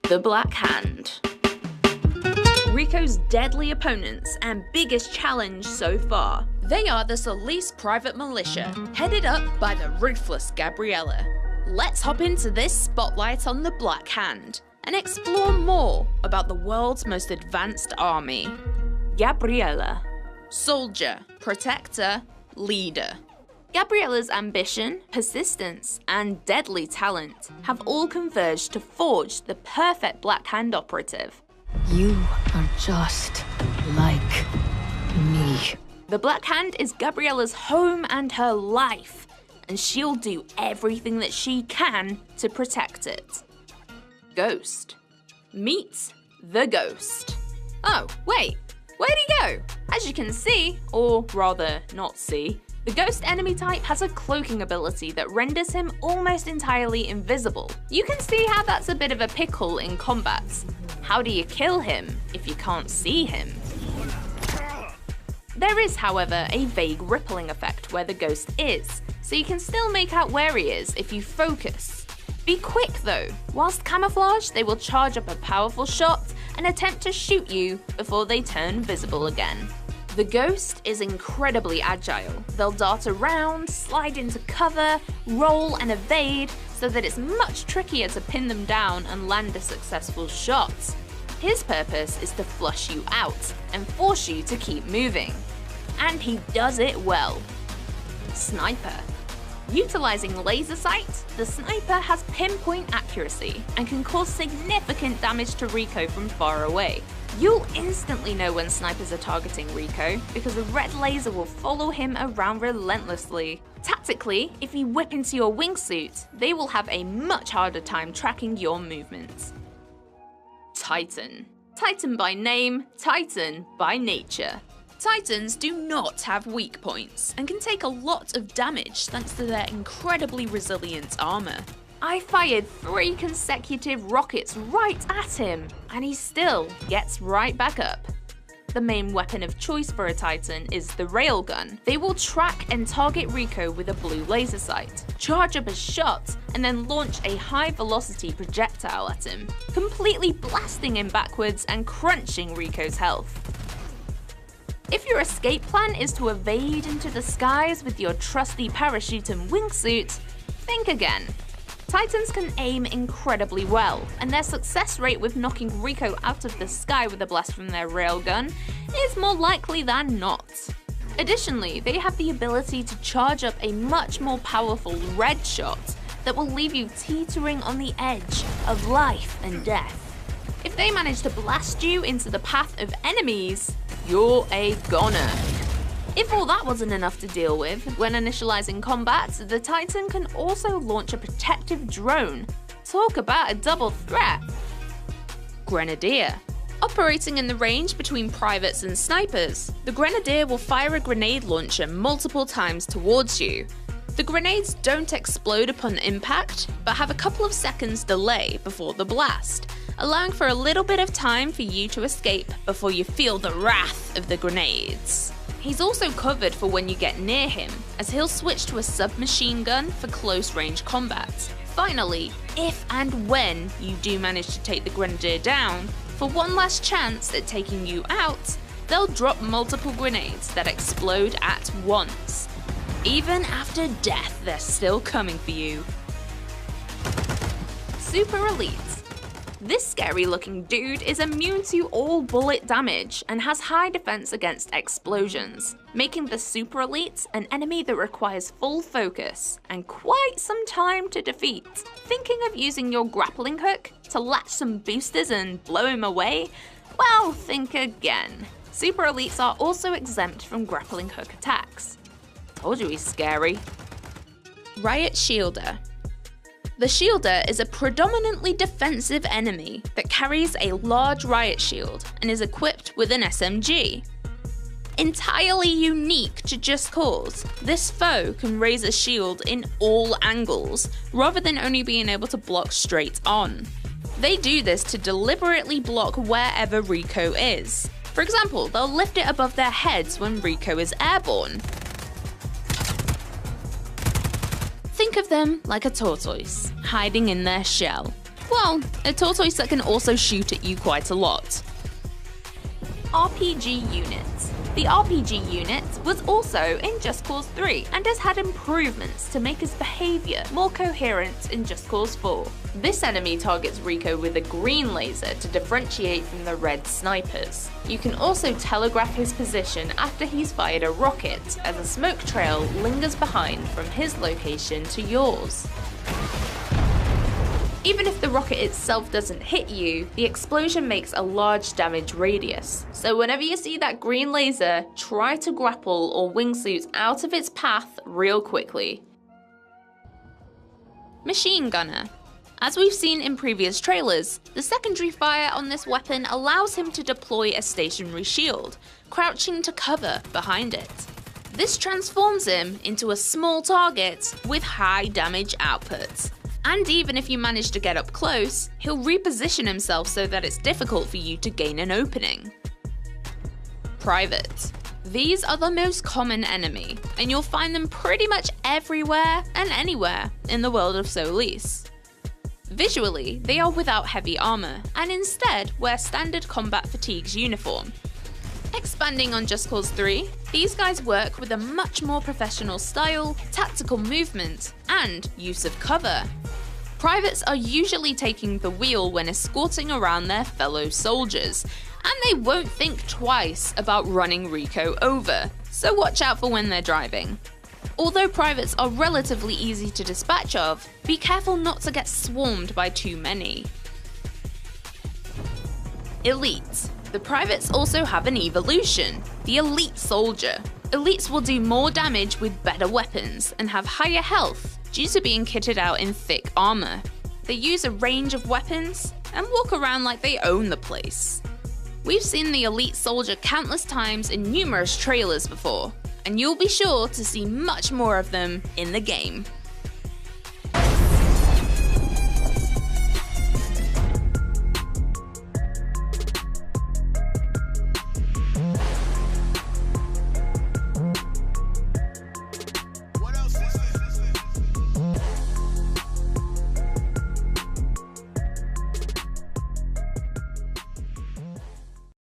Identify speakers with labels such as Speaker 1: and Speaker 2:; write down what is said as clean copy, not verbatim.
Speaker 1: The Black Hand. Rico's deadly opponents and biggest challenge so far. They are the Solis private militia, headed up by the ruthless Gabriella. Let's hop into this spotlight on the Black Hand and explore more about the world's most advanced army. Gabriella. Soldier, protector, leader. Gabriella's ambition, persistence, and deadly talent have all converged to forge the perfect Black Hand operative.
Speaker 2: You are just like me.
Speaker 1: The Black Hand is Gabriella's home and her life, and she'll do everything that she can to protect it. Ghost. Meet the Ghost. Oh, wait, where'd he go? As you can see, or rather not see, the Ghost enemy type has a cloaking ability that renders him almost entirely invisible. You can see how that's a bit of a pickle in combat. How do you kill him if you can't see him? There is, however, a vague rippling effect where the Ghost is, so you can still make out where he is if you focus. Be quick though. Whilst camouflaged, they will charge up a powerful shot and attempt to shoot you before they turn visible again. The Ghost is incredibly agile. They'll dart around, slide into cover, roll and evade, so that it's much trickier to pin them down and land a successful shot. His purpose is to flush you out and force you to keep moving. And he does it well. Sniper. Utilizing laser sight, the sniper has pinpoint accuracy and can cause significant damage to Rico from far away. You'll instantly know when snipers are targeting Rico because a red laser will follow him around relentlessly. Tactically, if you whip into your wingsuit, they will have a much harder time tracking your movements. Titan. Titan by name, Titan by nature. Titans do not have weak points and can take a lot of damage thanks to their incredibly resilient armor. I fired 3 consecutive rockets right at him, and he still gets right back up. The main weapon of choice for a Titan is the railgun. They will track and target Rico with a blue laser sight, charge up a shot, and then launch a high-velocity projectile at him, completely blasting him backwards and crunching Rico's health. If your escape plan is to evade into the skies with your trusty parachute and wingsuit, think again. Titans can aim incredibly well, and their success rate with knocking Rico out of the sky with a blast from their railgun is more likely than not. Additionally, they have the ability to charge up a much more powerful red shot that will leave you teetering on the edge of life and death. If they manage to blast you into the path of enemies, you're a goner. If all that wasn't enough to deal with, when initializing combat, the Titan can also launch a protective drone. Talk about a double threat. Grenadier. Operating in the range between privates and snipers, the Grenadier will fire a grenade launcher multiple times towards you. The grenades don't explode upon impact, but have a couple of seconds delay before the blast, allowing for a little bit of time for you to escape before you feel the wrath of the grenades. He's also covered for when you get near him, as he'll switch to a submachine gun for close-range combat. Finally, if and when you do manage to take the Grenadier down, for one last chance at taking you out, they'll drop multiple grenades that explode at once. Even after death, they're still coming for you. Super Elite. This scary-looking dude is immune to all bullet damage and has high defense against explosions, making the Super Elite an enemy that requires full focus and quite some time to defeat. Thinking of using your grappling hook to latch some boosters and blow him away? Well, think again. Super Elites are also exempt from grappling hook attacks. Told you he's scary. Riot Shielder. The Shielder is a predominantly defensive enemy that carries a large riot shield and is equipped with an SMG. Entirely unique to Just Cause, this foe can raise a shield in all angles, rather than only being able to block straight on. They do this to deliberately block wherever Rico is. For example, they'll lift it above their heads when Rico is airborne. Think of them like a tortoise, hiding in their shell. well, a tortoise that can also shoot at you quite a lot. RPG units. The RPG unit was also in Just Cause 3 and has had improvements to make his behaviour more coherent in Just Cause 4. This enemy targets Rico with a green laser to differentiate from the red snipers. You can also telegraph his position after he's fired a rocket, as a smoke trail lingers behind from his location to yours. Even if the rocket itself doesn't hit you, the explosion makes a large damage radius. So whenever you see that green laser, try to grapple or wingsuit out of its path real quickly. Machine Gunner. As we've seen in previous trailers, the secondary fire on this weapon allows him to deploy a stationary shield, crouching to cover behind it. This transforms him into a small target with high damage output. And even if you manage to get up close, he'll reposition himself so that it's difficult for you to gain an opening. Private. These are the most common enemy, and you'll find them pretty much everywhere and anywhere in the world of Solis. Visually, they are without heavy armor, and instead wear standard combat fatigues uniform. Expanding on Just Cause 3, these guys work with a much more professional style, tactical movement, and use of cover. Privates are usually taking the wheel when escorting around their fellow soldiers, and they won't think twice about running Rico over, so watch out for when they're driving. Although privates are relatively easy to dispatch of, be careful not to get swarmed by too many. Elite. The privates also have an evolution, the Elite Soldier. Elites will do more damage with better weapons and have higher health due to being kitted out in thick armor. They use a range of weapons and walk around like they own the place. We've seen the Elite Soldier countless times in numerous trailers before, and you'll be sure to see much more of them in the game.